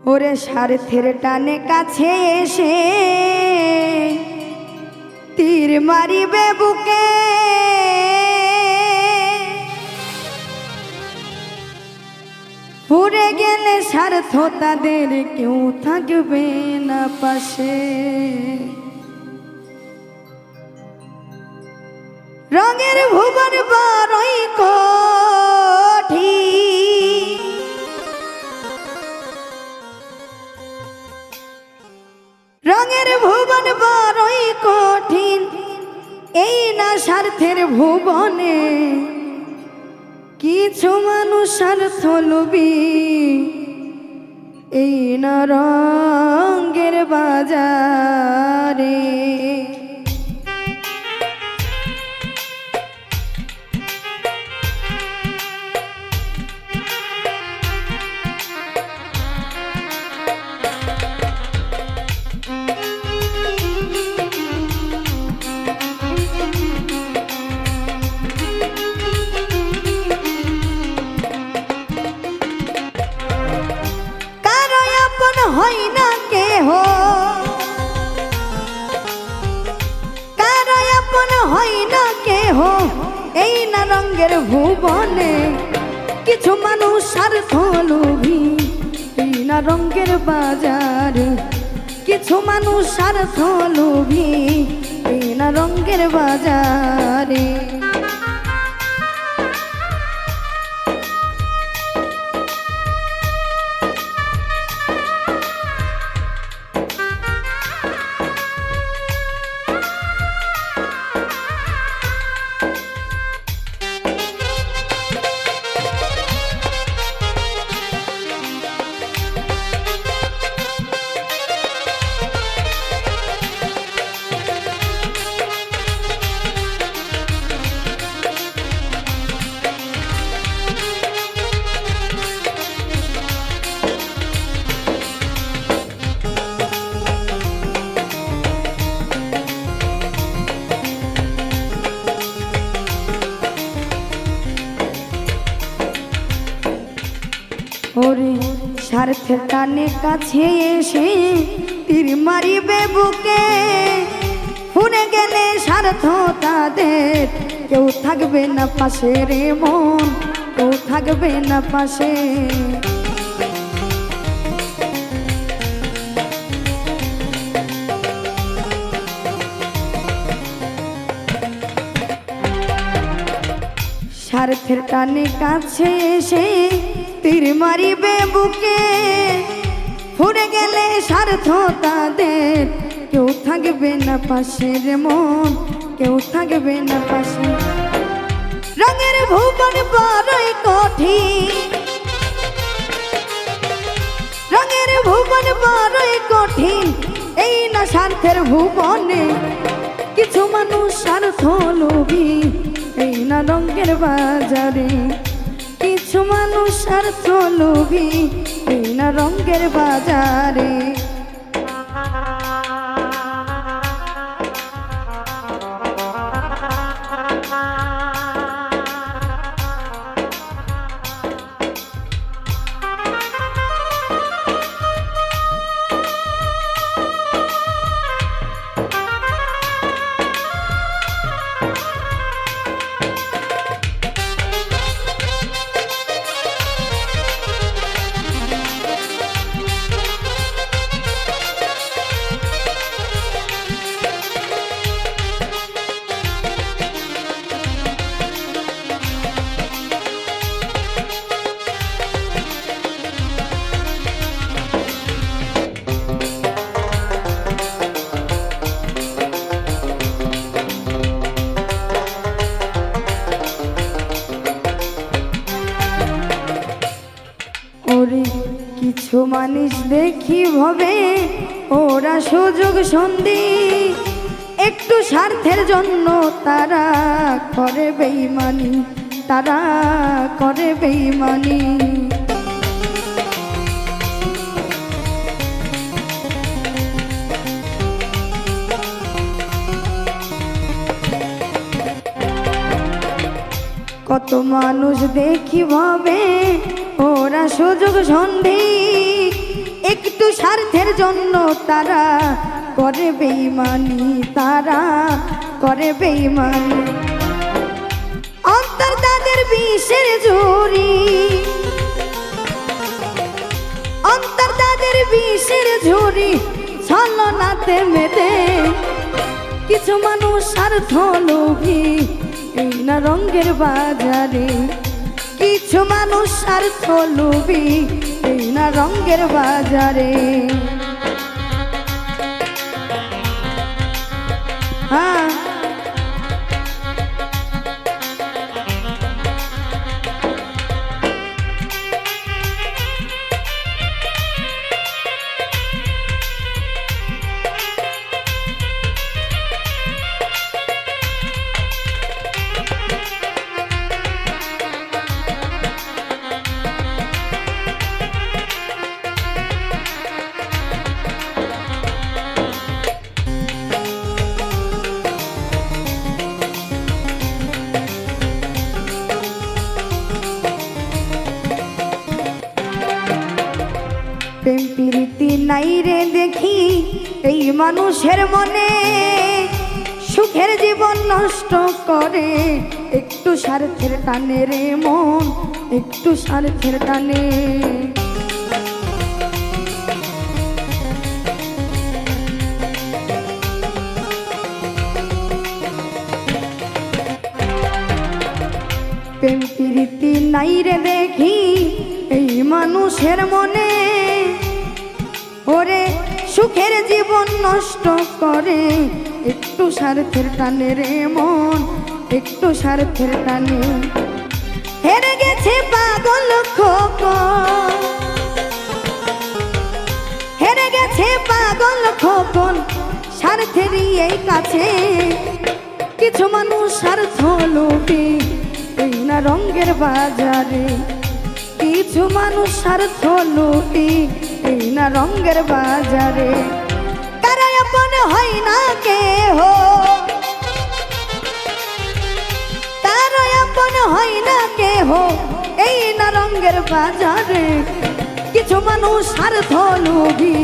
ওরে স্বার্থের টানে কাছে এসে তীর মারিবে বুকে, পুড়ে গেলে স্বার্থ তাদের কেউ থাকবে না পাশে। রঙের ভুবন বড়ই কঠিন, রঙের ভুবন বড়ই কঠিন, এই না স্বার্থের ভুবনে কিছু মানুষ স্বার্থ লোভী, এই না রঙের বাজারে। হয় না কেহ কারো আপন হয় না কেহ, এই না রঙের ভুবনে কিছু মানুষ স্বার্থ লোভী, এই না রঙের বাজার। কিছু মানুষ স্বার্থ লোভী, এই না রঙের বাজারে। ওরে স্বার্থের টানে কাছে এসে তীর মারিবে বুকে, পুড়ে গেলে স্বার্থ তাদের কেউ থাকবে না পাশে রে মন, কেউ থাকবে না পাশে। স্বার্থের টানে কাছে এসে তীর মারিবে বুকে, পুড়ে গেলে স্বার্থ তাদের কেউ থাকবে না পাশে রে মন, কেউ থাকবে না পাশে। রঙের ভুবন বড়ই কঠিন, রঙের ভুবন বড়ই কঠিন, এই না স্বার্থের ভুবনে কিছু মানুষ স্বার্থ লোভী, এই না রঙের বাজারে। কিছু মানুষ স্বার্থ লোভী, এই না রঙের বাজারে। কিছু মানুষ দেখি ভাবে ওরা সুযোগ সন্ধি, একটু স্বার্থের জন্য তারা করে বেঈমানি, তারা করে বেঈমানি। কত মানুষ দেখি ভাবে ওরা সুযোগ সন্ধি, একটু স্বার্থের জন্য তারা করে বেঈমানি, তারা করে বেঈমানি। অন্তর তাদের বিষের ঝুরি, অন্তর তাদের বিষের ঝুরি, ছলনাতে মেতে। কিছু মানুষ স্বার্থ লোভী, এই না রঙের বাজারে। কিছু মানুষ স্বার্থ লোভী, এই না রঙের বাজারে। হ্যাঁ, প্রেম প্রীতি নাই রে দেখি এই মানুষের মনে, সুখের জীবন নষ্ট করে একটু স্বার্থের টানে রে মন, একটু স্বার্থের টানে। প্রেম প্রীতি নাই রে দেখি এই মানুষের মনে, ওরে সুখের জীবন নষ্ট করে একটু স্বার্থের টানে রে মন, একটু স্বার্থের টানে। হেরে গেছে পাগল খোকন, হেরে গেছে পাগল খোকন স্বার্থেরই এই কাছে। কিছু মানুষ স্বার্থ লোভী, এই না রঙের বাজারে। কিছু মানুষ স্বার্থ লোভী, এই না রঙের বাজারে। কারা আপন হয় না কেহ, কারা আপন হয় না কেহ, এই না রঙের বাজারে। কিছু মানুষ স্বার্থ লোভী,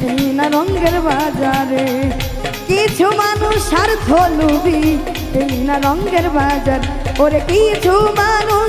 এই না রঙের বাজারে। কিছু মানুষ স্বার্থ লোভী, এই না রঙের বাজার। ওরে কিছু মানুষ